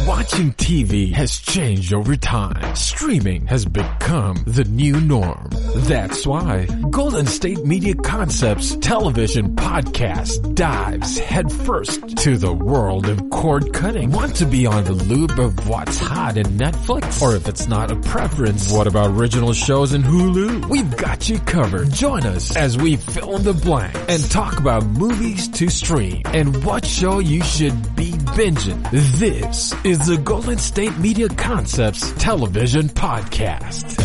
Watching TV has changed over time. Streaming has become the new norm. That's why Golden State Media Concepts television podcast dives headfirst to the world of cord cutting. Want to be on the loop of what's hot in Netflix? Or if it's not a preference, what about original shows in Hulu? We've got you covered. Join us as we fill in the blank and talk about movies to stream and what show you should be binging. This is the Golden State Media Concepts television podcast.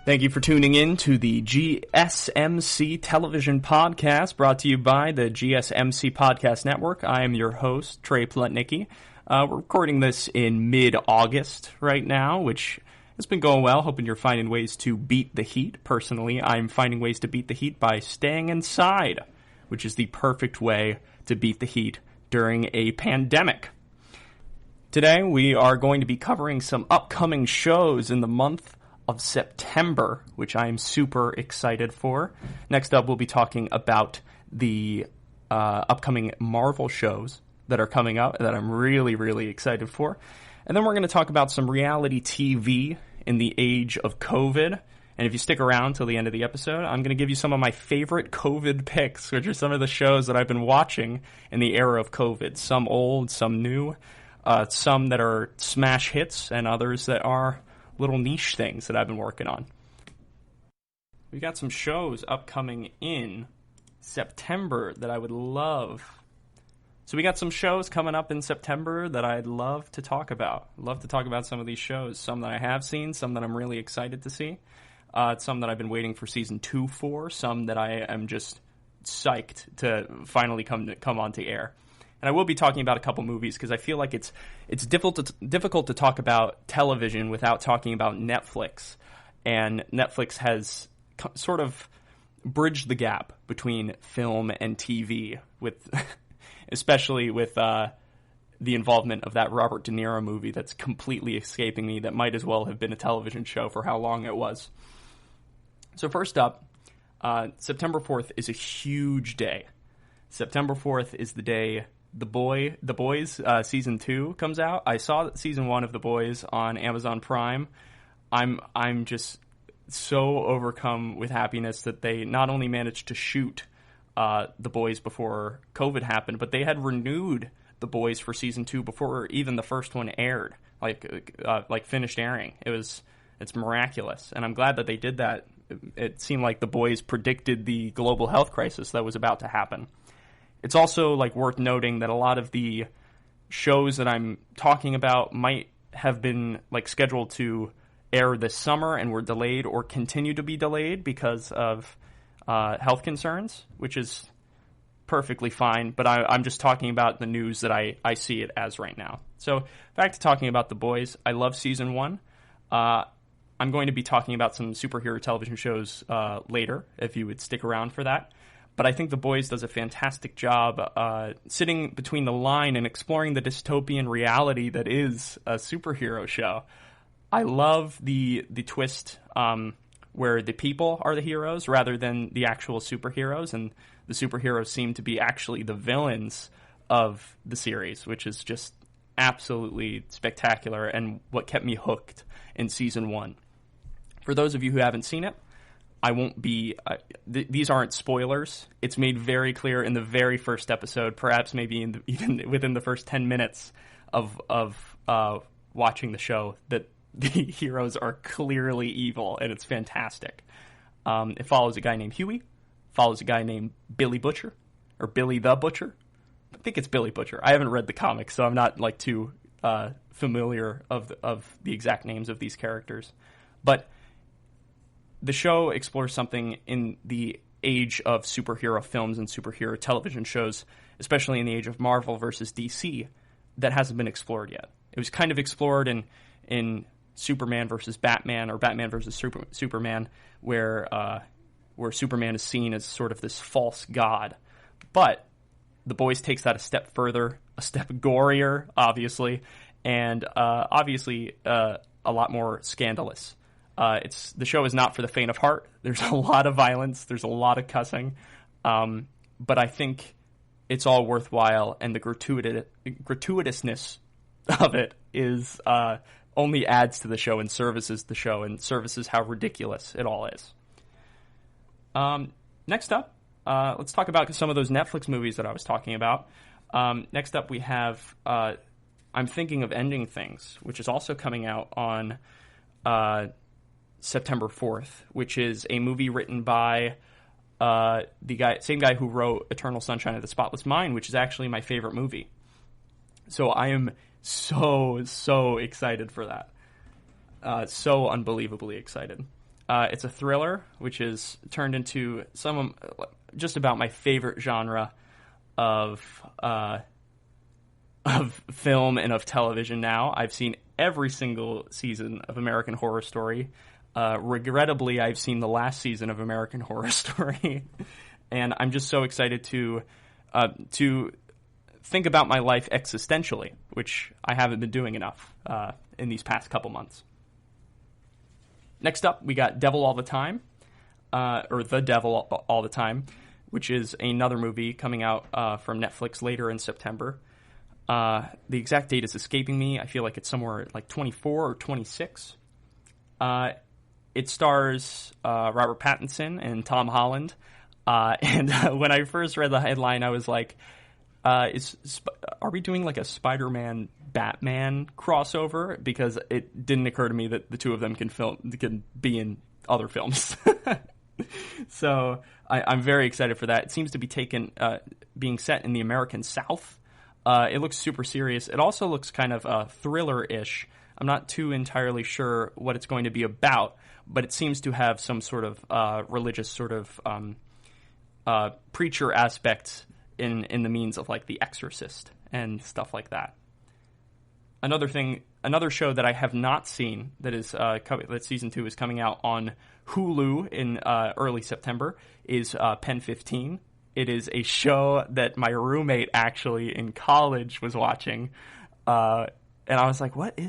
Thank you for tuning in to the GSMC television podcast brought to you by the GSMC Podcast Network. I am your host, Trey. We're recording this in mid-August right now, which has been going well. Hoping you're finding ways to beat the heat. Personally, I'm finding ways to beat the heat by staying inside, which is the perfect way to beat the heat during a pandemic. Today, we are going to be covering some upcoming shows in the month of September, which I am super excited for. Next up, we'll be talking about the upcoming Marvel shows that are coming up that I'm really, really excited for. And then we're going to talk about some reality TV in the age of COVID. And if you stick around till the end of the episode, I'm going to give you some of my favorite COVID picks, which are some of the shows that I've been watching in the era of COVID. Some old, some new, some that are smash hits, and others that are little niche things that I've been working on. We got some shows upcoming in September that I would love. So we got some shows coming up in September that I'd love to talk about. Love to talk about some of these shows. Some that I have seen, some that I'm really excited to see. Some that I've been waiting for season 2 for. Some that I am just psyched to finally come onto air. And I will be talking about a couple movies because I feel like it's difficult to talk about television without talking about Netflix. And Netflix has sort of bridged the gap between film and TV, with especially with the involvement of that Robert De Niro movie that's completely escaping me, that might as well have been a television show for how long it was. So first up, September 4th is a huge day. September 4th is the day The Boys season 2 comes out. I saw season 1 of The Boys on Amazon Prime. I'm just so overcome with happiness that they not only managed to shoot The Boys before COVID happened, but they had renewed The Boys for season 2 before even the first one aired, like finished airing. It's miraculous, and I'm glad that they did that. It seemed like The Boys predicted the global health crisis that was about to happen. It's also worth noting that a lot of the shows that I'm talking about might have been scheduled to air this summer and were delayed or continue to be delayed because of health concerns, which is perfectly fine. But I'm just talking about the news that I see it as right now. So back to talking about The Boys. I love season 1. I'm going to be talking about some superhero television shows later, if you would stick around for that. But I think The Boys does a fantastic job sitting between the line and exploring the dystopian reality that is a superhero show. I love the twist where the people are the heroes rather than the actual superheroes, and the superheroes seem to be actually the villains of the series, which is just absolutely spectacular and what kept me hooked in season 1. For those of you who haven't seen it, I won't be, these aren't spoilers. It's made very clear in the very first episode, perhaps maybe even within the first 10 minutes of watching the show, that the heroes are clearly evil, and it's fantastic. It follows a guy named Huey, follows a guy named Billy Butcher, or Billy the Butcher. I think it's Billy Butcher. I haven't read the comics, so I'm not too familiar of the exact names of these characters. But the show explores something in the age of superhero films and superhero television shows, especially in the age of Marvel versus DC, that hasn't been explored yet. It was kind of explored in Superman versus Batman, or Batman versus Superman, where Superman is seen as sort of this false god. But The Boys takes that a step further, a step gorier, obviously, and obviously a lot more scandalous. The show is not for the faint of heart. There's a lot of violence. There's a lot of cussing. But I think it's all worthwhile, and the gratuitousness of it is only adds to the show and services the show and services how ridiculous it all is. Next up, let's talk about some of those Netflix movies that I was talking about. Next up, we have I'm Thinking of Ending Things, which is also coming out on September 4th, which is a movie written by the same guy who wrote Eternal Sunshine of the Spotless Mind, which is actually my favorite movie. So I am so excited for that. So unbelievably excited. It's a thriller, which is turned into just about my favorite genre of film and of television now. I've seen every single season of American Horror Story. Regrettably, I've seen the last season of American Horror Story, and I'm just so excited to think about my life existentially, which I haven't been doing enough in these past couple months. Next up, we got Devil All the Time, or The Devil All the Time, which is another movie coming out from Netflix later in September. The exact date is escaping me. I feel like it's somewhere like 24 or 26. It stars Robert Pattinson and Tom Holland. And when I first read the headline, I was like, are we doing like a Spider-Man Batman crossover? Because it didn't occur to me that the two of them can be in other films. So I'm very excited for that. It seems to be being set in the American South. It looks super serious. It also looks kind of thriller-ish. I'm not too entirely sure what it's going to be about, but it seems to have some sort of religious sort of preacher aspect in the means of like The Exorcist and stuff like that. Another show that I have not seen that season 2 is coming out on Hulu in early September is Pen 15. It is a show that my roommate actually in college was watching, and I was like, "What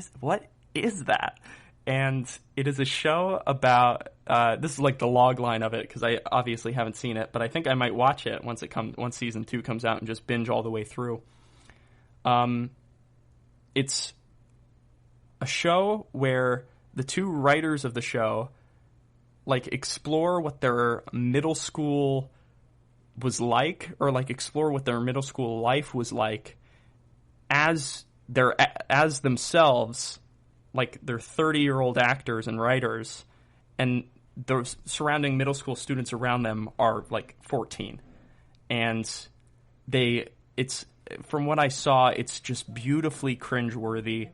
is that?" And it is a show about this is like the log line of it because I obviously haven't seen it, but I think I might watch it once season 2 comes out and just binge all the way through. It's a show where the two writers of the show like explore what their middle school was like, or like explore what their middle school life was like as themselves, like they're 30-year-old actors and writers, and the surrounding middle school students around them are like 14, and it's from what I saw, it's just beautifully cringeworthy,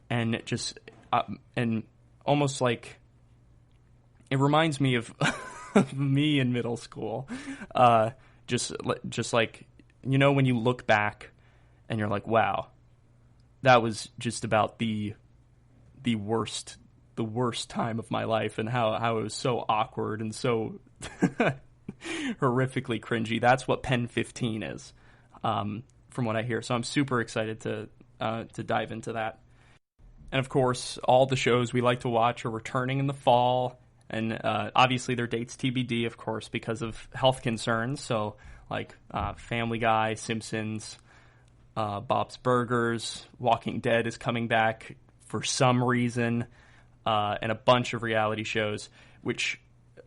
and just and almost like it reminds me of me in middle school. Just like, you know, when you look back and you're like, wow, that was just about the worst time of my life, and how it was so awkward and so horrifically cringy. That's what Pen 15 is, from what I hear. So I'm super excited to dive into that. And of course, all the shows we like to watch are returning in the fall. And obviously their dates TBD, of course, because of health concerns. So like Family Guy, Simpsons, Bob's Burgers, Walking Dead is coming back for some reason, and a bunch of reality shows, which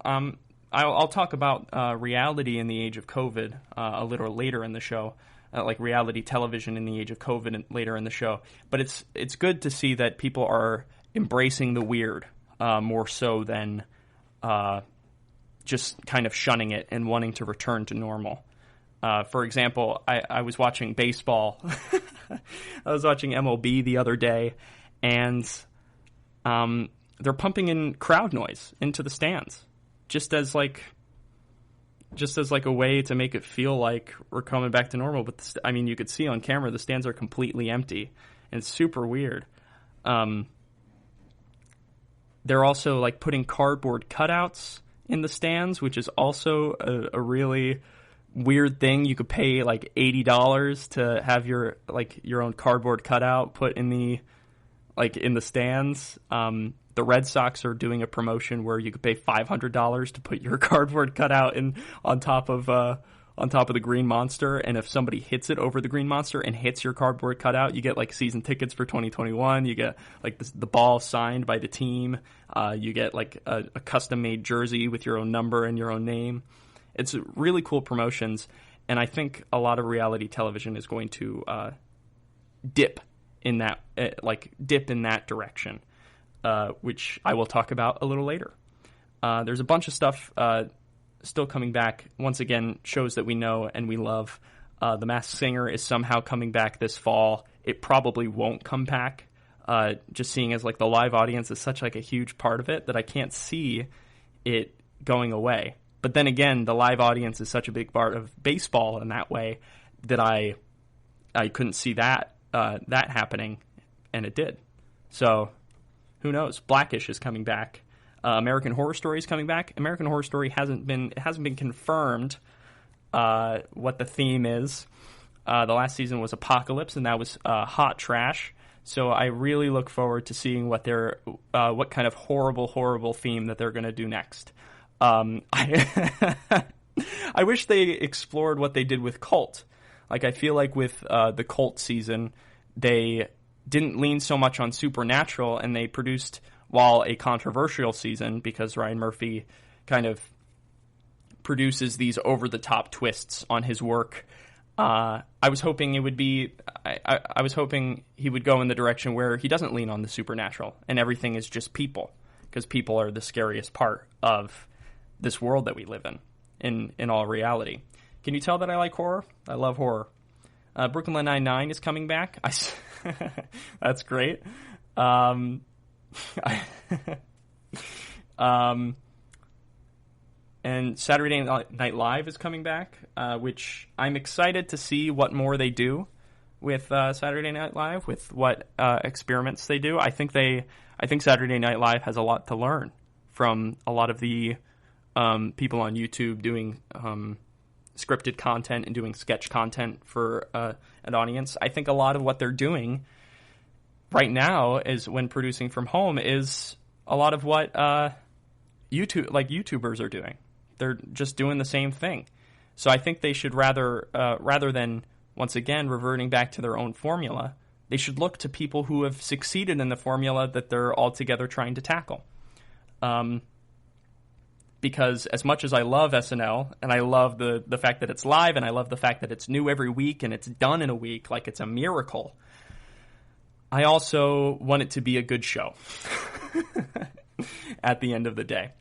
I'll talk about reality in the age of COVID a little later in the show, like reality television in the age of COVID later in the show. But it's good to see that people are embracing the weird more so than just kind of shunning it and wanting to return to normal. For example, I was watching baseball. I was watching MLB the other day, and they're pumping in crowd noise into the stands, just as like just as like a way to make it feel like we're coming back to normal. But I mean, you could see on camera the stands are completely empty, and it's super weird. They're also like putting cardboard cutouts in the stands, which is also a really weird thing. You could pay like $80 to have your own cardboard cutout put in the stands. The Red Sox are doing a promotion where you could pay $500 to put your cardboard cutout on top of the Green Monster, and if somebody hits it over the Green Monster and hits your cardboard cutout, you get like season tickets for 2021. You get like the ball signed by the team. You get like a custom made jersey with your own number and your own name. It's really cool promotions, and I think a lot of reality television is going to dip in that direction, which I will talk about a little later. There's a bunch of stuff still coming back. Once again, shows that we know and we love. The Masked Singer is somehow coming back this fall. It probably won't come back, just seeing as like the live audience is such like a huge part of it that I can't see it going away. But then again, the live audience is such a big part of baseball in that way that I couldn't see that happening, and it did. So who knows? Blackish is coming back. American Horror Story is coming back. American Horror Story hasn't been confirmed what the theme is. The last season was Apocalypse, and that was hot trash. So I really look forward to seeing what kind of horrible theme that they're going to do next. I wish they explored what they did with Cult. Like, I feel like with the Cult season, they didn't lean so much on supernatural, and they produced, while a controversial season, because Ryan Murphy kind of produces these over-the-top twists on his work. I was hoping it would be. I was hoping he would go in the direction where he doesn't lean on the supernatural, and everything is just people, because people are the scariest part of this world that we live in all reality. Can you tell that I like horror? I love horror. Brooklyn Nine-Nine is coming back. That's great. And Saturday Night Live is coming back, which I'm excited to see what more they do with Saturday Night Live, with what experiments they do. I think Saturday Night Live has a lot to learn from a lot of the people on YouTube doing scripted content and doing sketch content for an audience. I think a lot of what they're doing right now is, when producing from home, is a lot of what YouTubers are doing. They're just doing the same thing. So I think they should rather than once again reverting back to their own formula, they should look to people who have succeeded in the formula that they're all together trying to tackle. Because as much as I love SNL, and I love the fact that it's live, and I love the fact that it's new every week and it's done in a week like it's a miracle, I also want it to be a good show at the end of the day.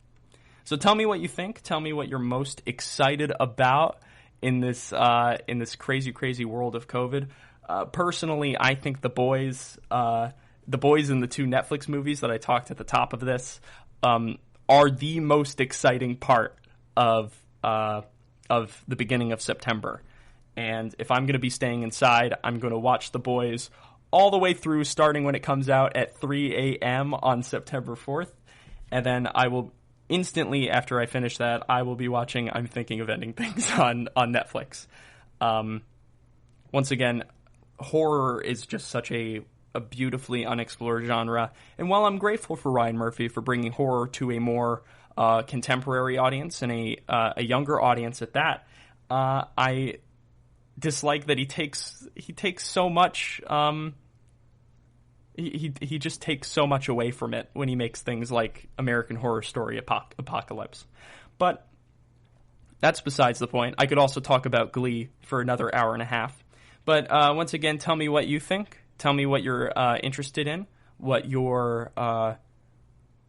So tell me what you think. Tell me what you're most excited about in this crazy world of COVID. Personally, I think The Boys and the two Netflix movies that I talked at the top of this are the most exciting part of the beginning of September. And if I'm going to be staying inside, I'm going to watch The Boys all the way through, starting when it comes out at 3 a.m. on September 4th. And then I will instantly, after I finish that, I will be watching I'm Thinking of Ending Things on Netflix. Once again, horror is just such a beautifully unexplored genre. And while I'm grateful for Ryan Murphy for bringing horror to a more contemporary audience and a younger audience at that, I dislike that he takes so much. He just takes so much away from it when he makes things like American Horror Story Apocalypse. But that's besides the point. I could also talk about Glee for another hour and a half. But once again, tell me what you think. Tell me what you're interested in, what your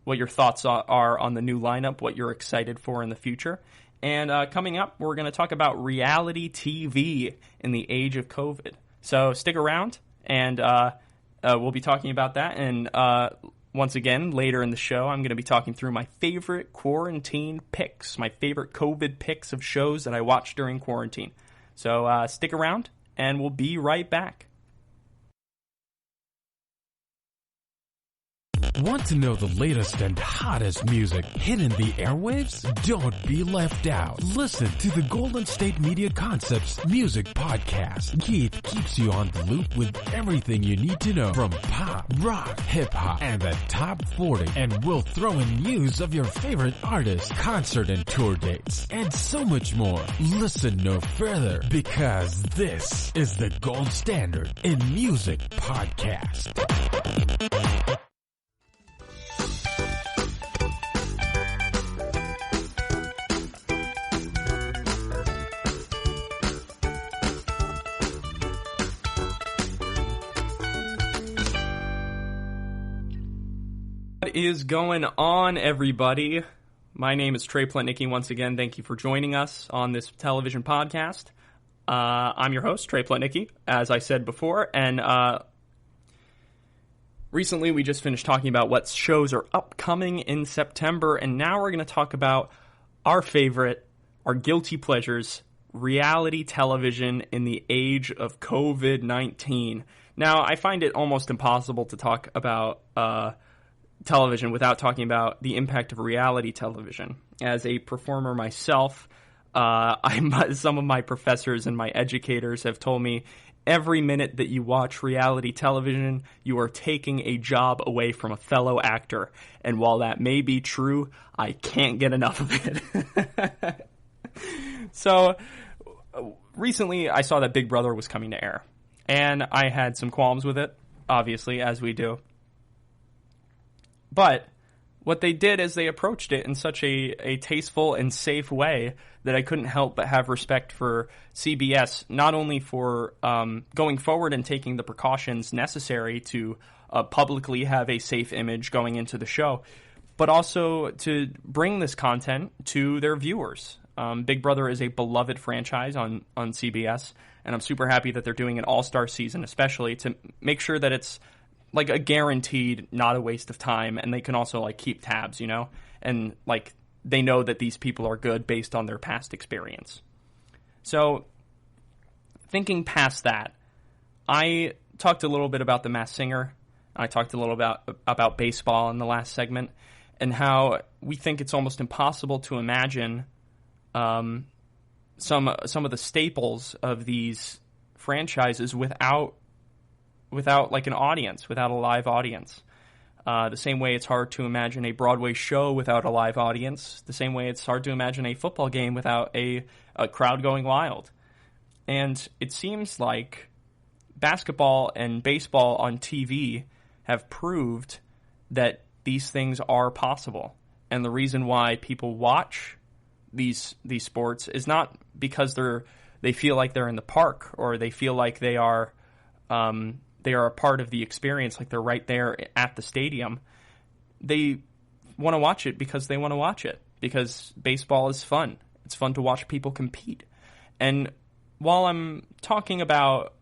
thoughts are on the new lineup, what you're excited for in the future. And coming up, we're going to talk about reality TV in the age of COVID. So stick around, and we'll be talking about that. And once again, later in the show, I'm going to be talking through my favorite quarantine picks, my favorite COVID picks of shows that I watched during quarantine. So stick around, and we'll be right back. Want to know the latest and hottest music hitting the airwaves? Don't be left out. Listen to the Golden State Media Concepts Music Podcast. Keith keeps you on the loop with everything you need to know from pop, rock, hip-hop, and the top 40. And we'll throw in news of your favorite artists, concert and tour dates, and so much more. Listen no further, because this is the gold standard in music podcast. What is going on, everybody? My name is Trey Plotnicki. Once again, thank you for joining us on this television podcast. I'm your host, Trey Plotnicki, as I said before, and recently we just finished talking about what shows are upcoming in September, and now we're going to talk about our favorite, our guilty pleasures, reality television in the age of COVID-19. Now, I find it almost impossible to talk about television without talking about the impact of reality television. As a performer myself, some of my professors and my educators have told me every minute that you watch reality television, you are taking a job away from a fellow actor. And while that may be true, I can't get enough of it. So, recently I saw that Big Brother was coming to air. And I had some qualms with it, obviously, as we do. But what they did is they approached it in such a tasteful and safe way that I couldn't help but have respect for CBS, not only for going forward and taking the precautions necessary to publicly have a safe image going into the show, but also to bring this content to their viewers. Big Brother is a beloved franchise on CBS, and I'm super happy that they're doing an all-star season, especially to make sure that it's like a guaranteed, not a waste of time, and they can also like keep tabs, you know, and like they know that these people are good based on their past experience. So, thinking past that, I talked a little bit about The Masked Singer. I talked a little about baseball in the last segment, and how we think it's almost impossible to imagine some of the staples of these franchises without like an audience, without a live audience. The same way it's hard to imagine a Broadway show without a live audience. The same way it's hard to imagine a football game without a crowd going wild. And it seems like basketball and baseball on TV have proved that these things are possible. And the reason why people watch these sports is not because they feel like they're in the park, or they feel like they are a part of the experience, like they're right there at the stadium. They want to watch it because they want to watch it, because baseball is fun. It's fun to watch people compete. And while I'm talking about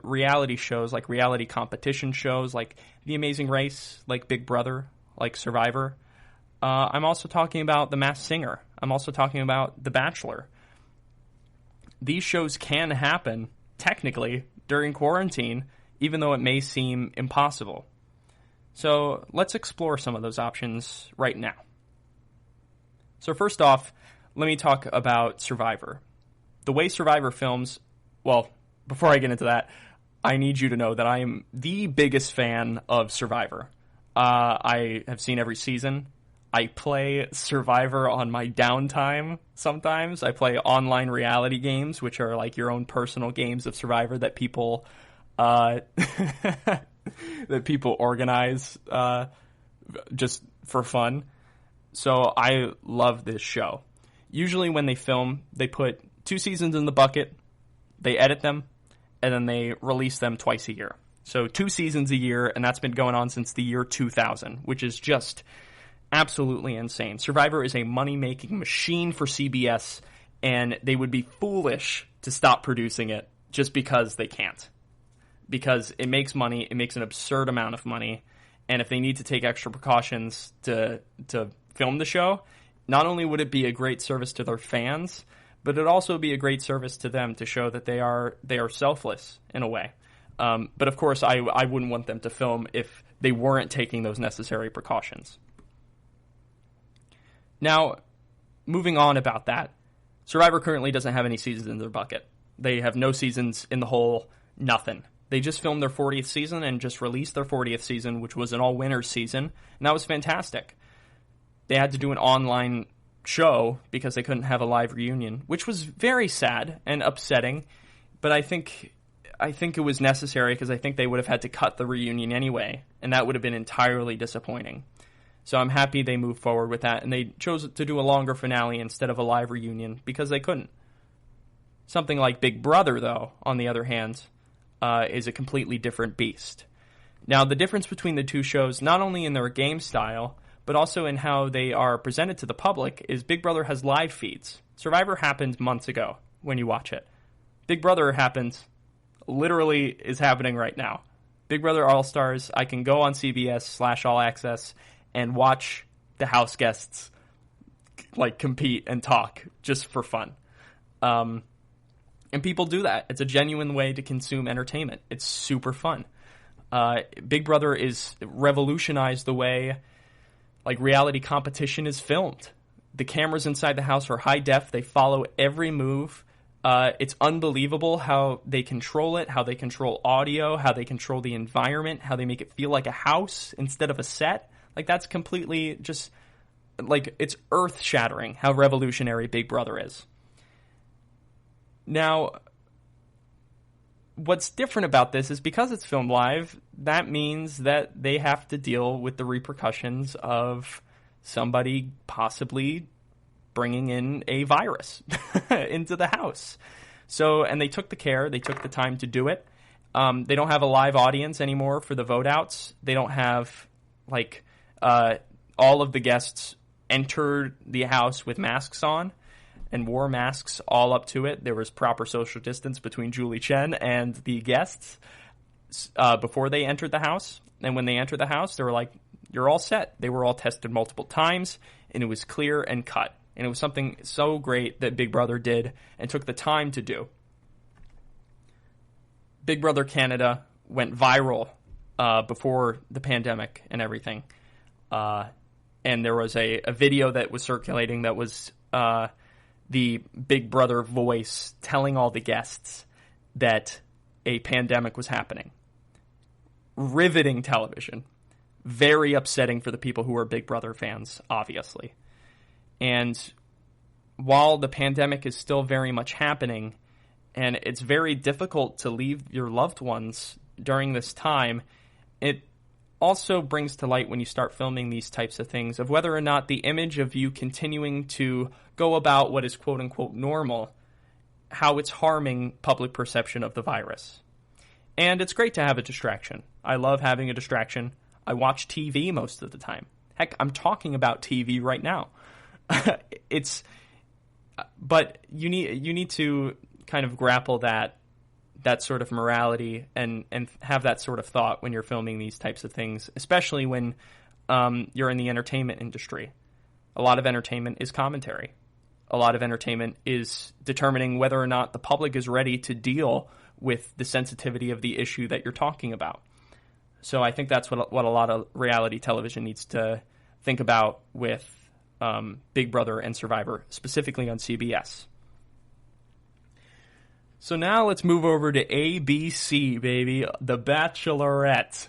reality shows, like reality competition shows, like The Amazing Race, like Big Brother, like Survivor, I'm also talking about The Masked Singer. I'm also talking about The Bachelor. These shows can happen, technically, during quarantine, even though it may seem impossible. So let's explore some of those options right now. So first off, let me talk about Survivor. The way Survivor films, well, before I get into that, I need you to know that I am the biggest fan of Survivor. I have seen every season. I play Survivor on my downtime sometimes. I play online reality games, which are like your own personal games of Survivor that people that people organize just for fun. So I love this show. Usually when they film, they put 2 seasons in the bucket, they edit them, and then they release them twice a year. So 2 seasons a year, and that's been going on since the year 2000, which is just absolutely insane. Survivor is a money-making machine for CBS, and they would be foolish to stop producing it just because they can't. Because it makes money, it makes an absurd amount of money, And if they need to take extra precautions to film the show, not only would it be a great service to their fans, but it'd also be a great service to them to show that they are selfless in a way. But of course, I wouldn't want them to film if they weren't taking those necessary precautions. Now, moving on about that, Survivor currently doesn't have any seasons in their bucket. They have no seasons in the hole, nothing. They just filmed their 40th season and just released their 40th season, which was an all-winners season, and that was fantastic. They had to do an online show because they couldn't have a live reunion, which was very sad and upsetting, but I think it was necessary because I think they would have had to cut the reunion anyway, and that would have been entirely disappointing. So I'm happy they moved forward with that, and they chose to do a longer finale instead of a live reunion because they couldn't. Something like Big Brother, though, on the other hand, is a completely different beast. Now, the difference between the two shows, not only in their game style, but also in how they are presented to the public, is Big Brother has live feeds. Survivor happened months ago when you watch it. Big Brother literally is happening right now. Big Brother All-Stars, I can go on CBS/All Access and watch the house guests compete and talk just for fun. And people do that. It's a genuine way to consume entertainment. It's super fun. Big Brother is revolutionized the way reality competition is filmed. The cameras inside the house are high def. They follow every move. It's unbelievable how they control it, how they control audio, how they control the environment, how they make it feel like a house instead of a set. That's completely just, it's earth-shattering how revolutionary Big Brother is. Now, what's different about this is because it's filmed live, that means that they have to deal with the repercussions of somebody possibly bringing in a virus into the house. So, and they took the time to do it. They don't have a live audience anymore for the vote outs. They don't have all of the guests entered the house with masks on and wore masks all up to it. There was proper social distance between Julie Chen and the guests before they entered the house. And when they entered the house, they were like, you're all set. They were all tested multiple times, and it was clear and cut. And it was something so great that Big Brother did and took the time to do. Big Brother Canada went viral before the pandemic and everything. And there was a video that was circulating that was the Big Brother voice telling all the guests that a pandemic was happening. Riveting television. Very upsetting for the people who are Big Brother fans, obviously. And while the pandemic is still very much happening, and it's very difficult to leave your loved ones during this time, it also brings to light when you start filming these types of things of whether or not the image of you continuing to go about what is quote-unquote normal, how it's harming public perception of the virus. And it's great to have a distraction. I love having a distraction. I watch TV most of the time. Heck, I'm talking about TV right now. But you need to kind of grapple that sort of morality and have that sort of thought when you're filming these types of things, especially when you're in the entertainment industry. A lot of entertainment is commentary. A lot of entertainment is determining whether or not the public is ready to deal with the sensitivity of the issue that you're talking about. So I think that's what a lot of reality television needs to think about with Big Brother and Survivor, specifically on CBS. So now let's move over to ABC, baby, The Bachelorette.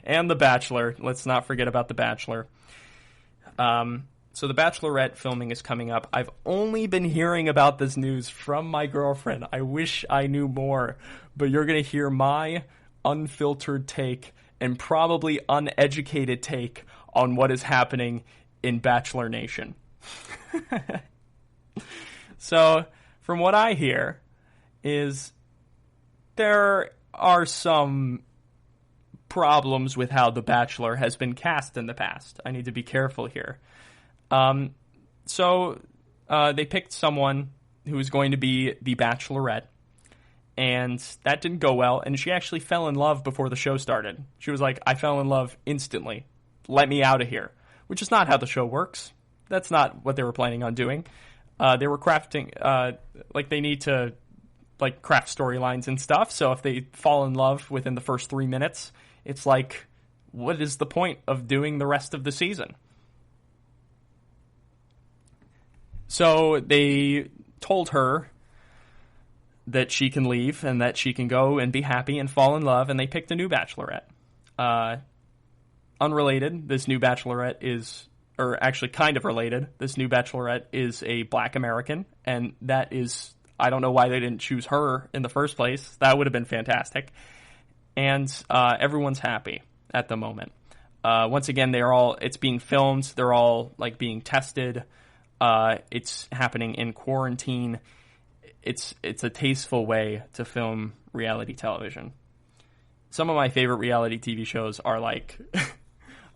And The Bachelor. Let's not forget about The Bachelor. So The Bachelorette filming is coming up. I've only been hearing about this news from my girlfriend. I wish I knew more, but you're going to hear my unfiltered take and probably uneducated take on what is happening in Bachelor Nation. So, from what I hear, is there are some problems with how The Bachelor has been cast in the past. I need to be careful here. So they picked someone who is going to be the Bachelorette, and that didn't go well, and she actually fell in love before the show started. She was like, I fell in love instantly. Let me out of here. Which is not how the show works. That's not what they were planning on doing. They were crafting, they need to, craft storylines and stuff, so if they fall in love within the first 3 minutes, it's like, what is the point of doing the rest of the season? So they told her that she can leave and that she can go and be happy and fall in love, and they picked a new bachelorette. Unrelated, this new bachelorette is, or actually kind of related, this new bachelorette is a Black American, and that is, I don't know why they didn't choose her in the first place. That would have been fantastic. And everyone's happy at the moment. Once again, it's being filmed, they're all being tested. It's happening in quarantine. It's a tasteful way to film reality television. Some of my favorite reality TV shows are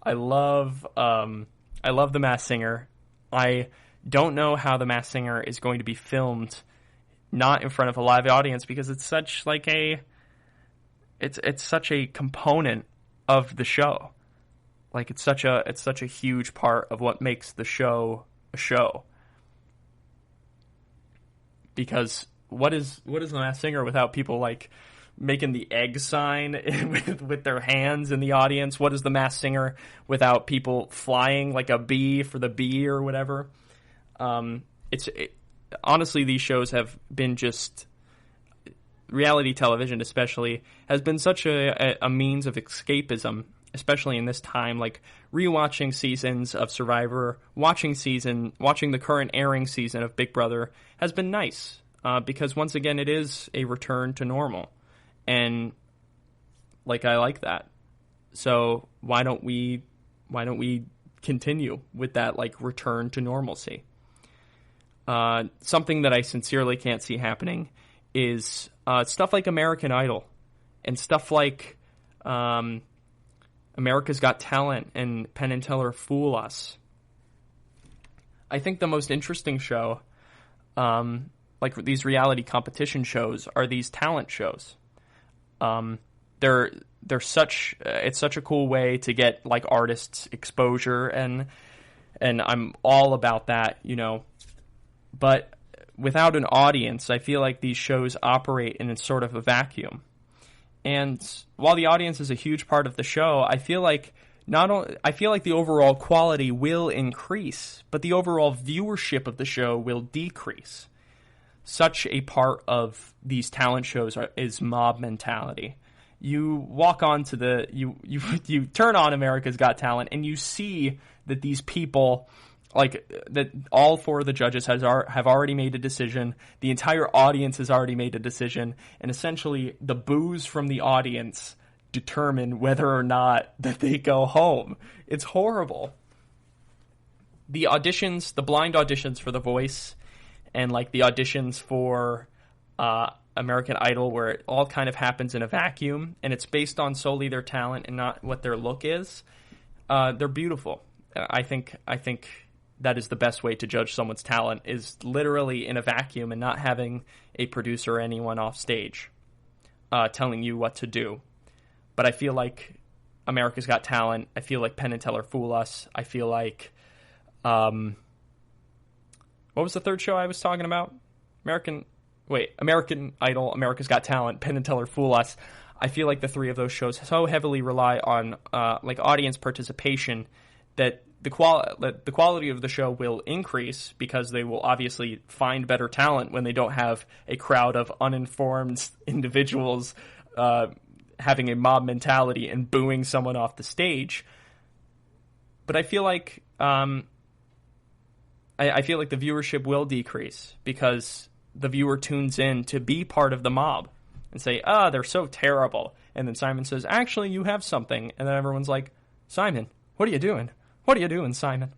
I love The Masked Singer. I don't know how The Masked Singer is going to be filmed not in front of a live audience, because it's such it's such a component of the show. It's such a huge part of what makes the show a show. Because what is The Masked Singer without people making the egg sign with their hands in the audience? What is The Masked Singer without people flying like a bee for the bee or whatever? Honestly, these shows have been just, reality television especially, has been such a means of escapism, especially in this time. Rewatching seasons of Survivor, watching the current airing season of Big Brother has been nice, because once again it is a return to normal, and I like that. So why don't we continue with that return to normalcy? Something that I sincerely can't see happening is stuff like American Idol and stuff like America's Got Talent and Penn and Teller Fool Us. I think the most interesting show, these reality competition shows, are these talent shows. It's such a cool way to get artists exposure, and I'm all about that, But without an audience, I feel like these shows operate in sort of a vacuum. And while the audience is a huge part of the show, I feel like the overall quality will increase, but the overall viewership of the show will decrease. Such a part of these talent shows is mob mentality. You walk on to you turn on America's Got Talent, and you see that these people, that all four of the judges have already made a decision. The entire audience has already made a decision, and essentially the boos from the audience determine whether or not that they go home. It's horrible. The blind auditions for The Voice, and the auditions for American Idol, where it all kind of happens in a vacuum, and it's based on solely their talent and not what their look is. They're beautiful. I think that is the best way to judge someone's talent, is literally in a vacuum and not having a producer or anyone off stage telling you what to do. But I feel like America's Got Talent, I feel like Penn and Teller Fool Us, I feel like what was the third show I was talking about? American Idol, America's Got Talent, Penn and Teller Fool Us. I feel like the three of those shows so heavily rely on audience participation that the quality of the show will increase, because they will obviously find better talent when they don't have a crowd of uninformed individuals having a mob mentality and booing someone off the stage. But I feel like the viewership will decrease, because the viewer tunes in to be part of the mob and say, they're so terrible. And then Simon says, actually, you have something. And then everyone's like, Simon, what are you doing? What are you doing, Simon?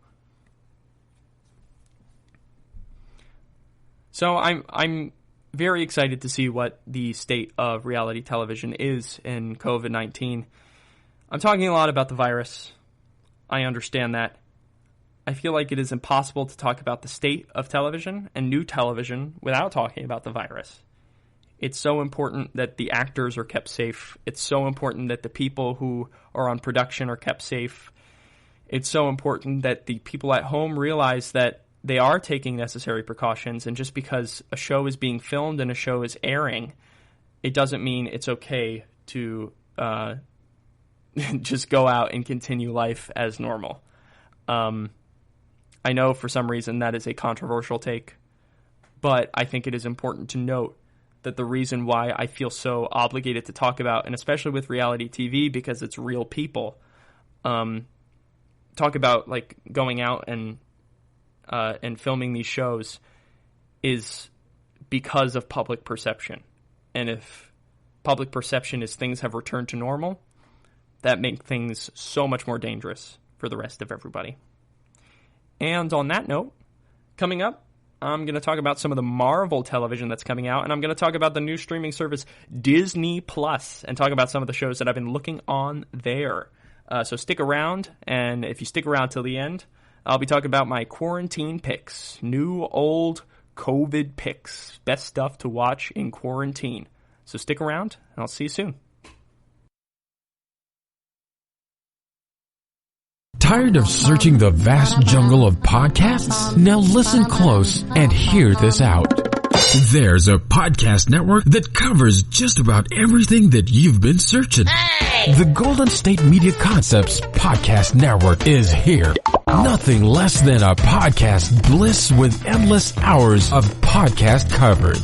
So I'm very excited to see what the state of reality television is in COVID-19. I'm talking a lot about the virus. I understand that. I feel like it is impossible to talk about the state of television and new television without talking about the virus. It's so important that the actors are kept safe. It's so important that the people who are on production are kept safe. It's so important that the people at home realize that they are taking necessary precautions, and just because a show is being filmed and a show is airing, it doesn't mean it's okay to just go out and continue life as normal. I know for some reason that is a controversial take, but I think it is important to note that the reason why I feel so obligated to talk about, and especially with reality TV, because it's real people, talk about like going out and filming these shows, is because of public perception. And if public perception is things have returned to normal, that makes things so much more dangerous for the rest of everybody. And on that note, coming up, I'm going to talk about some of the Marvel television that's coming out, and I'm going to talk about the new streaming service Disney Plus, and talk about some of the shows that I've been looking on there. So stick around, and if you stick around till the end, I'll be talking about my quarantine picks, new, old, COVID picks, best stuff to watch in quarantine. So stick around, and I'll see you soon. Tired of searching the vast jungle of podcasts? Now listen close and hear this out. There's a podcast network that covers just about everything that you've been searching. Hey! The Golden State Media Concepts Podcast Network is here. Nothing less than a podcast bliss with endless hours of podcast coverage.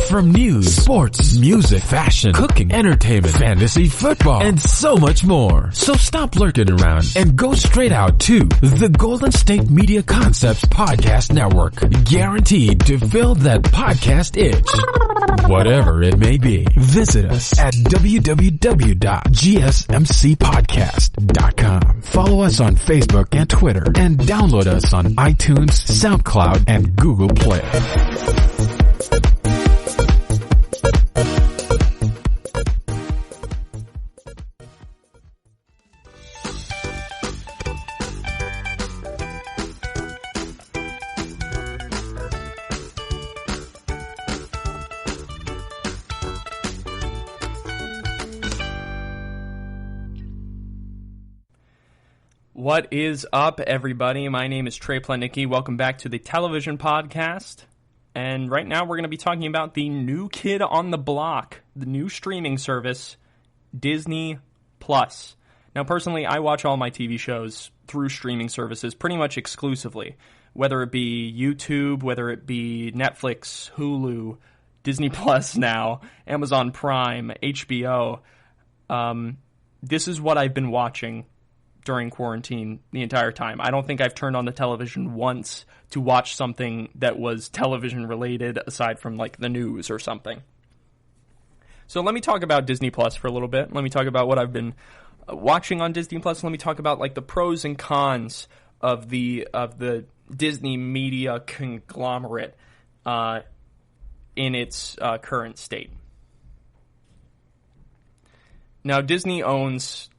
From news, sports, music, fashion, cooking, entertainment, fantasy, football, and so much more. So stop lurking around and go straight out to the Golden State Media Concepts Podcast Network. Guaranteed to fill that podcast itch. Whatever it may be. Visit us at www.gsmcpodcast.com. Follow us on Facebook and Twitter, and download us on iTunes, SoundCloud, and Google Play. What is up, everybody? My name is Trey Plotnicki. Welcome back to the television podcast. And right now we're going to be talking about the new kid on the block, the new streaming service, Disney Plus. Now, personally, I watch all my TV shows through streaming services pretty much exclusively, whether it be YouTube, whether it be Netflix, Hulu, Disney Plus now, Amazon Prime, HBO. This is what I've been watching during quarantine the entire time. I don't think I've turned on the television once to watch something that was television related aside from like the news or something. So let me talk about Disney Plus for a little bit. Let me talk about what I've been watching on Disney Plus. Let me talk about like the pros and cons of the Disney media conglomerate in its current state. Now, Disney owns,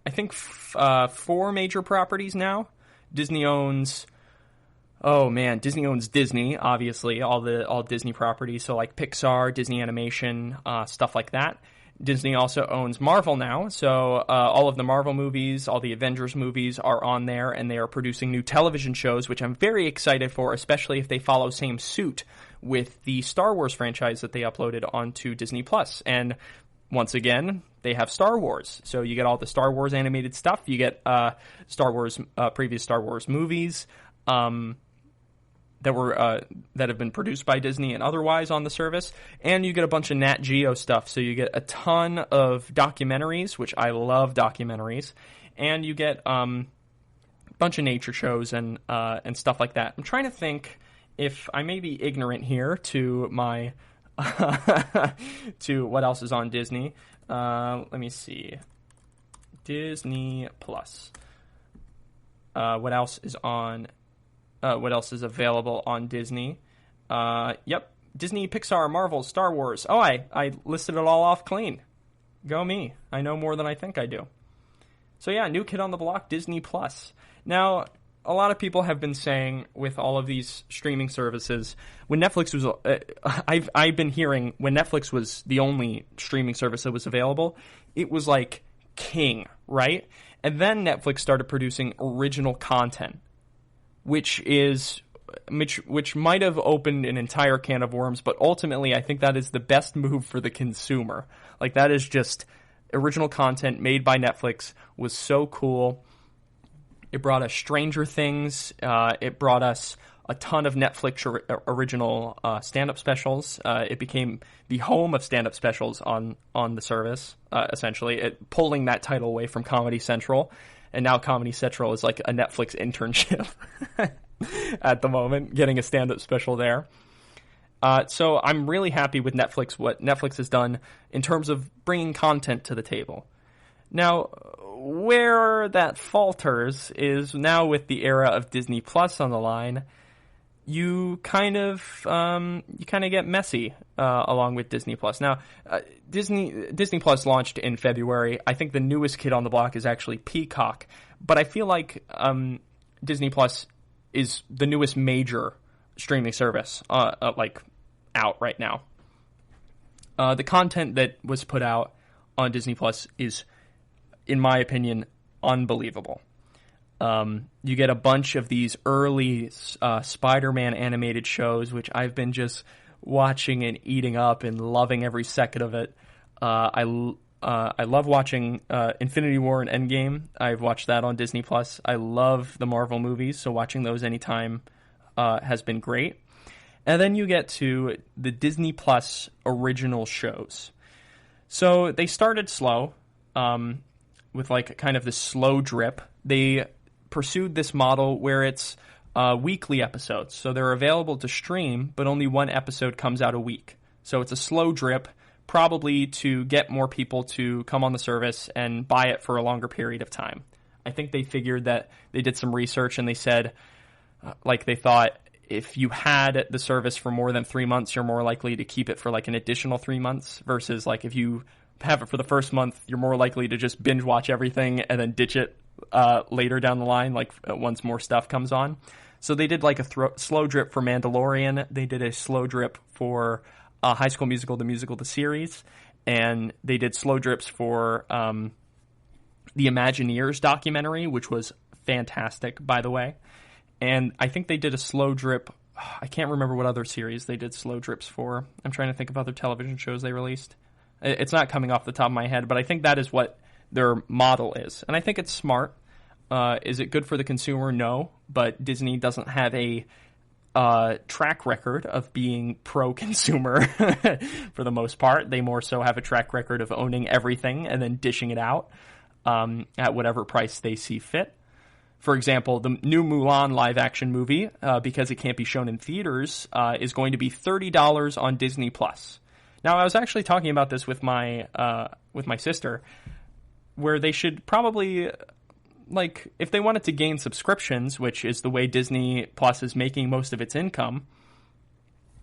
I think, 4 major properties now. Disney owns Disney, obviously, all Disney properties, so like Pixar, Disney Animation, stuff like that. Disney also owns Marvel now, so all of the Marvel movies, all the Avengers movies are on there, and they are producing new television shows, which I'm very excited for, especially if they follow same suit with the Star Wars franchise that they uploaded onto Disney Plus. And once again, they have Star Wars. So you get all the Star Wars animated stuff. You get previous Star Wars movies that have been produced by Disney and otherwise on the service. And you get a bunch of Nat Geo stuff. So you get a ton of documentaries, which I love documentaries. And you get a bunch of nature shows and stuff like that. I'm trying to think if I may be ignorant here to my to what else is on Disney. Let me see. Disney Plus. What else is on? What else is available on Disney? Yep. Disney, Pixar, Marvel, Star Wars. Oh, I listed it all off clean. Go me. I know more than I think I do. So yeah, new kid on the block, Disney Plus. Now, a lot of people have been saying with all of these streaming services, when Netflix was, I've been hearing when Netflix was the only streaming service that was available, it was like king, right? And then Netflix started producing original content, which might have opened an entire can of worms, but ultimately I think that is the best move for the consumer. Like, that is just original content made by Netflix was so cool. It brought us Stranger Things. It brought us a ton of Netflix original stand-up specials. It became the home of stand-up specials on the service, essentially, pulling that title away from Comedy Central. And now Comedy Central is like a Netflix internship at the moment, getting a stand-up special there. So I'm really happy with Netflix, what Netflix has done in terms of bringing content to the table. Now, where that falters is now with the era of Disney Plus on the line, you kind of get messy along with Disney Plus. Now, Disney Plus launched in February. I think the newest kid on the block is actually Peacock, but I feel like Disney Plus is the newest major streaming service out right now. The content that was put out on Disney Plus is, in my opinion, unbelievable. You get a bunch of these early Spider-Man animated shows, which I've been just watching and eating up and loving every second of it. I love watching Infinity War and Endgame. I've watched that on Disney Plus. I love the Marvel movies, so watching those anytime has been great. And then you get to the Disney Plus original shows. So they started slow, with like kind of this slow drip. They pursued this model where it's weekly episodes. So they're available to stream, but only one episode comes out a week. So it's a slow drip, probably to get more people to come on the service and buy it for a longer period of time. I think they figured that they did some research and they said, they thought, if you had the service for more than 3 months, you're more likely to keep it for like an additional 3 months versus like if you have it for the first month, you're more likely to just binge watch everything and then ditch it later down the line, once more stuff comes on. So they did like a slow drip for Mandalorian. They did a slow drip for High School Musical, the series. And they did slow drips for the Imagineers documentary, which was fantastic, by the way. And I think they did a slow drip. I can't remember what other series they did slow drips for. I'm trying to think of other television shows they released. It's not coming off the top of my head, but I think that is what their model is. And I think it's smart. Is it good for the consumer? No. But Disney doesn't have a track record of being pro-consumer for the most part. They more so have a track record of owning everything and then dishing it out at whatever price they see fit. For example, the new Mulan live-action movie, because it can't be shown in theaters, is going to be $30 on Disney Plus. Now, I was actually talking about this with my sister, where they should probably, if they wanted to gain subscriptions, which is the way Disney Plus is making most of its income,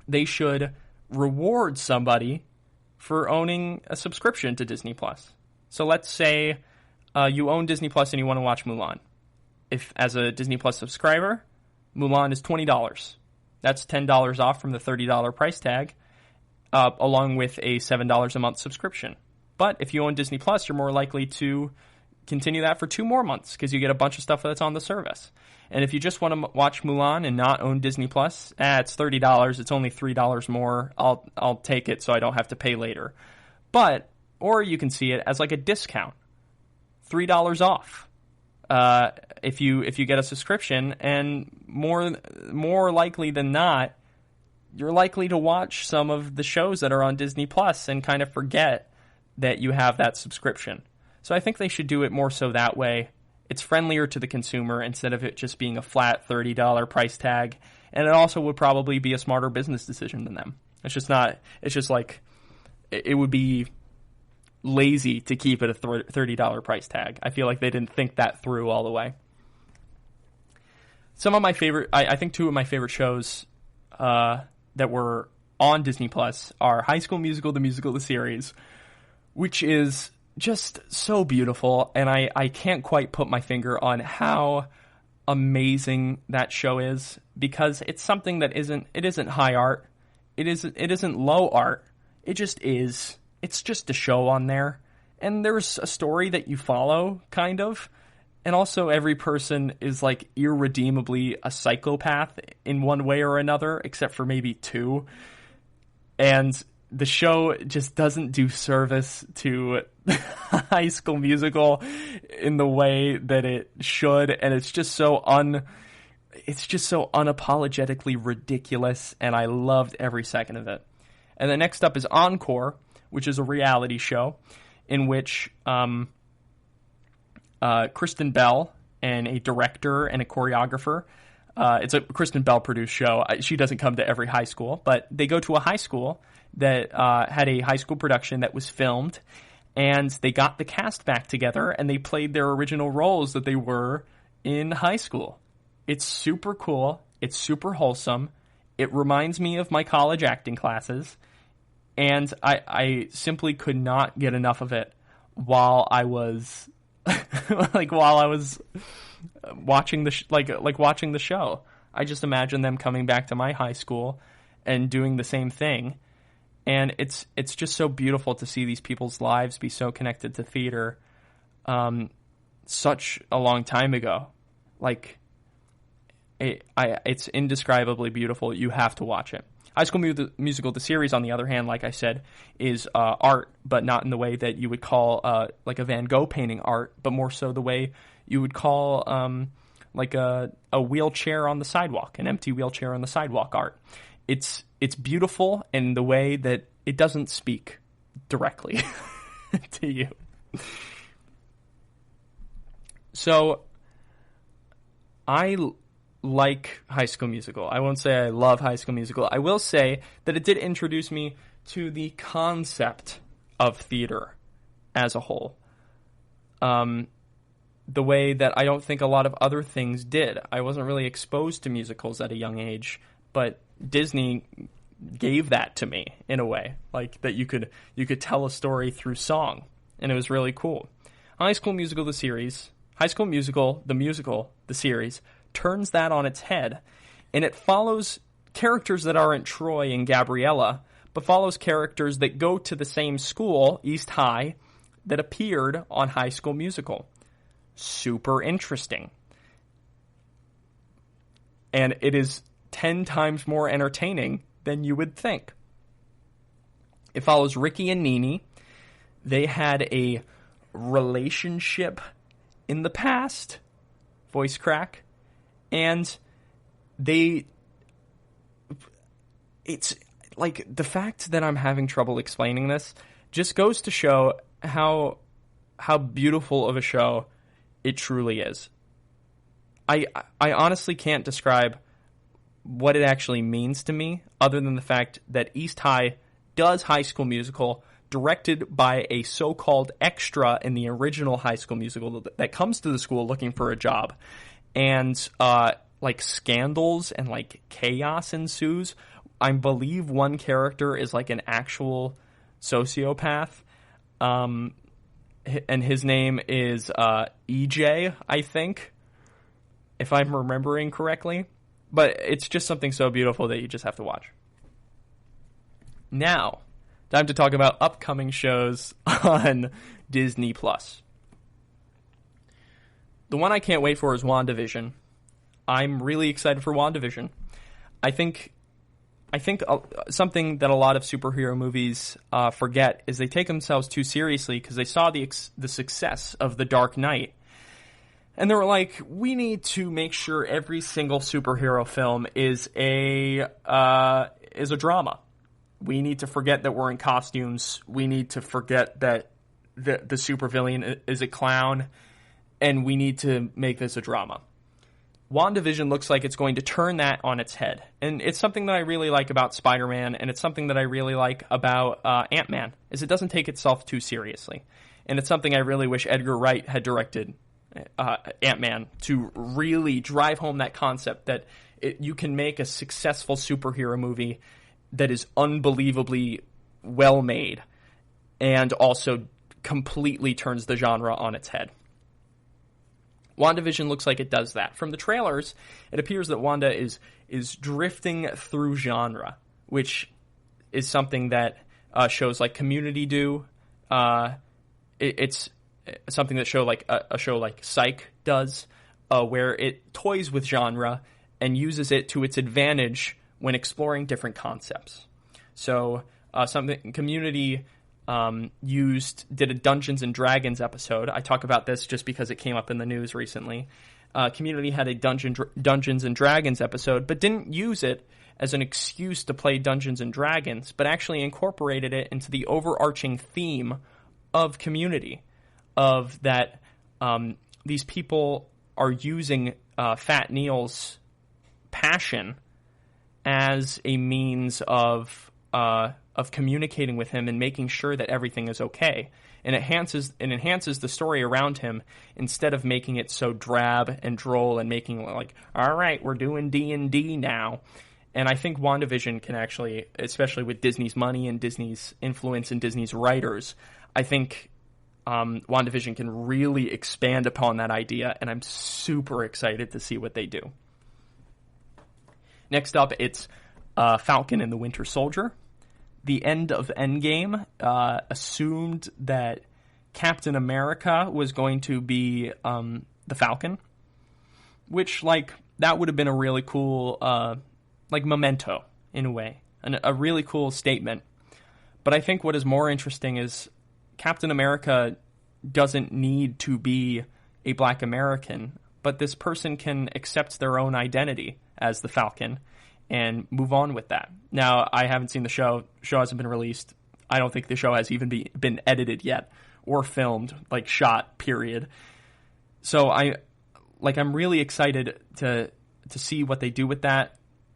they should reward somebody for owning a subscription to Disney Plus. So let's say you own Disney Plus and you want to watch Mulan. If, as a Disney Plus subscriber, Mulan is $20. That's $10 off from the $30 price tag, along with a $7 a month subscription. But if you own Disney Plus, you're more likely to continue that for 2 more months because you get a bunch of stuff that's on the service. And if you just want to watch Mulan and not own Disney Plus, it's $30. It's only $3 more. I'll take it so I don't have to pay later. Or you can see it as like a discount, $3 off. If you get a subscription, and more likely than not, you're likely to watch some of the shows that are on Disney Plus and kind of forget that you have that subscription. So I think they should do it more so that way. It's friendlier to the consumer instead of it just being a flat $30 price tag, and it also would probably be a smarter business decision than them. It would be lazy to keep it a $30 price tag. I feel like they didn't think that through all the way. Some of my favorite, I think 2 of my favorite shows that were on Disney Plus are High School Musical, the series, which is just so beautiful, and I can't quite put my finger on how amazing that show is, because it's something that isn't high art. It isn't low art. It just is. It's just a show on there. And there's a story that you follow, kind of. And also every person is like irredeemably a psychopath in one way or another, except for maybe two. And the show just doesn't do service to High School Musical in the way that it should. And it's just so unapologetically ridiculous. And I loved every second of it. And then next up is Encore, which is a reality show in which Kristen Bell and a director and a choreographer. It's a Kristen Bell produced show. She doesn't come to every high school, but they go to a high school that had a high school production that was filmed, and they got the cast back together and they played their original roles that they were in high school. It's super cool. It's super wholesome. It reminds me of my college acting classes, and I simply could not get enough of it while I was watching watching the show. I just imagine them coming back to my high school and doing the same thing. And it's just so beautiful to see these people's lives be so connected to theater such a long time ago. Like, it's indescribably beautiful. You have to watch it. High School Musical, the series, on the other hand, like I said, is art, but not in the way that you would call like a Van Gogh painting art, but more so the way you would call like a wheelchair on the sidewalk, an empty wheelchair on the sidewalk art. It's beautiful in the way that it doesn't speak directly to you. So I like High School Musical. I won't say I love High School Musical. I will say that it did introduce me to the concept of theater as a whole. The way that I don't think a lot of other things did. I wasn't really exposed to musicals at a young age, but Disney gave that to me in a way, like that you could tell a story through song, and it was really cool. High School Musical, the series, High School Musical, the series, turns that on its head, and it follows characters that aren't Troy and Gabriella, but follows characters that go to the same school, East High, that appeared on High School Musical. Super interesting. And it is 10 times more entertaining than you would think. It follows Ricky and Nene. They had a relationship in the past, voice crack, and it's like, the fact that I'm having trouble explaining this just goes to show how beautiful of a show it truly is. I honestly can't describe what it actually means to me, other than the fact that East High does High School Musical, directed by a so-called extra in the original High School Musical that comes to the school looking for a job. And like scandals and like chaos ensues. I believe one character is like an actual sociopath. And his name is EJ, I think, if I'm remembering correctly. But it's just something so beautiful that you just have to watch. Now, time to talk about upcoming shows on Disney+. The one I can't wait for is WandaVision. I'm really excited for WandaVision. I think something that a lot of superhero movies forget is they take themselves too seriously, because they saw the success of The Dark Knight, and they were like, we need to make sure every single superhero film is a drama. We need to forget that we're in costumes. We need to forget that the supervillain is a clown, and we need to make this a drama. WandaVision looks like it's going to turn that on its head. And it's something that I really like about Spider-Man, and it's something that I really like about Ant-Man, is it doesn't take itself too seriously. And it's something I really wish Edgar Wright had directed Ant-Man, to really drive home that concept that you can make a successful superhero movie that is unbelievably well made and also completely turns the genre on its head. WandaVision looks like it does that. From the trailers, it appears that Wanda is drifting through genre, which is something that shows like Community do. It's something that a show like Psych does, where it toys with genre and uses it to its advantage when exploring different concepts. So something Community did a Dungeons and Dragons episode. I talk about this just because it came up in the news recently. Community had a Dungeons and Dragons episode, but didn't use it as an excuse to play Dungeons and Dragons, but actually incorporated it into the overarching theme of Community, of that these people are using Fat Neil's passion as a means of communicating with him and making sure that everything is okay. And it enhances the story around him instead of making it so drab and droll and making like, all right, we're doing D&D now. And I think WandaVision can actually, especially with Disney's money and Disney's influence and Disney's writers, I think WandaVision can really expand upon that idea, and I'm super excited to see what they do. Next up, it's Falcon and the Winter Soldier. The end of Endgame assumed that Captain America was going to be the Falcon, which, like, that would have been a really cool, memento, in a way. A really cool statement. But I think what is more interesting is Captain America doesn't need to be a Black American, but this person can accept their own identity as the Falcon and move on with that. Now, I haven't seen the show. The show hasn't been released. I don't think the show has even been edited yet or filmed, like shot, period. So I'm really excited to see what they do with that,